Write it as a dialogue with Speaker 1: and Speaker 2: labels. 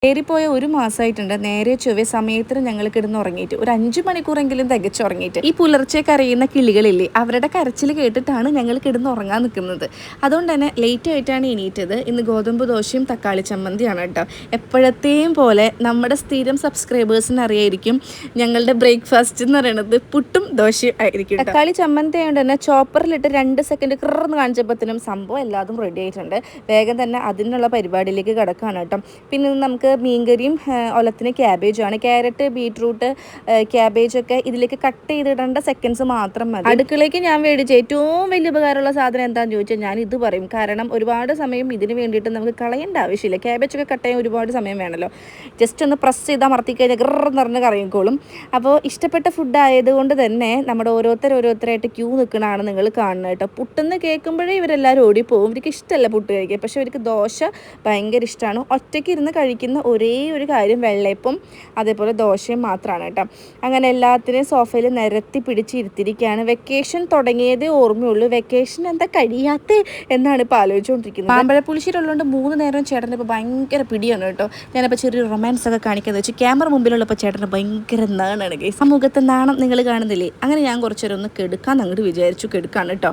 Speaker 1: കയറിപ്പോയ ഒരു മാസമായിട്ടുണ്ട്. നേരെ ചൊവ്വേ സമയത്തിന് ഞങ്ങൾ കിടന്ന് ഉറങ്ങിയിട്ട് ഒരു 5 മണിക്കൂറെങ്കിലും തികച്ചുറങ്ങിയിട്ട്. ഈ പുലർച്ചെ കരയുന്ന കിളികളില്ലേ, അവരുടെ കരച്ചിൽ കേട്ടിട്ടാണ് ഞങ്ങൾ കിടന്ന് ഉറങ്ങാൻ നിൽക്കുന്നത്. അതുകൊണ്ട് തന്നെ ലേറ്റ് ആയിട്ടാണ് എണീറ്റത്. ഇന്ന് ഗോതമ്പ് ദോശയും തക്കാളി ചമ്മന്തിയാണ് കേട്ടോ. എപ്പോഴത്തെയും പോലെ നമ്മുടെ സ്ഥിരം സബ്സ്ക്രൈബേഴ്സിന് അറിയായിരിക്കും ഞങ്ങളുടെ ബ്രേക്ക്ഫാസ്റ്റ് എന്ന് പറയുന്നത് പുട്ടും ദോശയും ആയിരിക്കും. തക്കാളി ചമ്മന്തി ആയതുകൊണ്ട് തന്നെ ചോപ്പറിലിട്ട് 2 സെക്കൻഡ് കിറന്ന് കാണിച്ചപ്പോഴത്തേനും സംഭവം എല്ലാതും റെഡി ആയിട്ടുണ്ട്. വേഗം തന്നെ അതിനുള്ള പരിപാടിയിലേക്ക് കിടക്കുകയാണ് കേട്ടോ. പിന്നെ നമുക്ക് മീൻകറിയും ഒലത്തിന് ക്യാബേജാണ്. ക്യാരറ്റ്, ബീട്രൂട്ട്, ക്യാബേജൊക്കെ ഇതിലേക്ക് കട്ട് ചെയ്തിടേണ്ട സെക്കൻഡ്സ് മാത്രം മതി. അടുക്കളയ്ക്ക് ഞാൻ മേടിച്ച ഏറ്റവും വലിയ ഉപകാരമുള്ള സാധനം എന്താണെന്ന് ചോദിച്ചാൽ ഞാൻ ഇത് പറയും. കാരണം ഒരുപാട് സമയം ഇതിന് വേണ്ടിയിട്ട് നമുക്ക് കളയേണ്ട ആവശ്യമില്ല. ക്യാബേജൊക്കെ കട്ട് ചെയ്യാൻ ഒരുപാട് സമയം വേണമല്ലോ. ജസ്റ്റ് ഒന്ന് പ്രസ് ചെയ്താൽ അമർത്തി കഴിഞ്ഞാൽ ഗർന്ന് പറഞ്ഞ് കറിയിക്കോളും. അപ്പോൾ ഇഷ്ടപ്പെട്ട ഫുഡ് ആയതുകൊണ്ട് തന്നെ നമ്മുടെ ഓരോരുത്തരായിട്ട് ക്യൂ നിൽക്കണതാണ് നിങ്ങൾ കാണുന്നത് കേട്ടോ. പുട്ടെന്ന് കേൾക്കുമ്പോഴേ ഇവരെല്ലാവരും ഓടിപ്പോവും. ഇവർക്ക് ഇഷ്ടമല്ല പുട്ട് കഴിക്കുക. പക്ഷേ ഇവർക്ക് ദോശ ഭയങ്കര ഇഷ്ടമാണ്. ഒറ്റയ്ക്ക് ഇരുന്ന് കഴിക്കുന്ന ഒരേ ഒരു കാര്യം വെള്ളയപ്പം അതേപോലെ ദോശയും മാത്രമാണ് കേട്ടോ. അങ്ങനെ എല്ലാത്തിനെയും സോഫയിൽ നിരത്തി പിടിച്ചിരുത്തിരിക്കുകയാണ്. വെക്കേഷൻ തുടങ്ങിയതേ ഓർമ്മയുള്ളൂ. വെക്കേഷൻ എന്താ കഴിയാത്തേ എന്നാണ് ഇപ്പോൾ ആലോചിച്ചുകൊണ്ടിരിക്കുന്നത്. മാമ്പഴപ്പുളിശ്ശേരി ഉള്ളതുകൊണ്ട് 3 നേരം ചേട്ടൻ്റെ ഇപ്പോൾ ഭയങ്കര പിടിയാണ് കേട്ടോ. ഞാനിപ്പോൾ ചെറിയൊരു റൊമാൻസ് ഒക്കെ കാണിക്കുന്നത് വെച്ച് ക്യാമറ മുമ്പിലുള്ളപ്പോൾ ചേട്ടന് ഭയങ്കര നാണാണ്. സമൂഹത്തെ നാണം നിങ്ങൾ കാണുന്നില്ലേ? അങ്ങനെ ഞാൻ കുറച്ച് നേരം ഒന്ന് കെടുക്കാൻ അങ്ങോട്ട് വിചാരിച്ചു. കെടുക്കാണ് കേട്ടോ.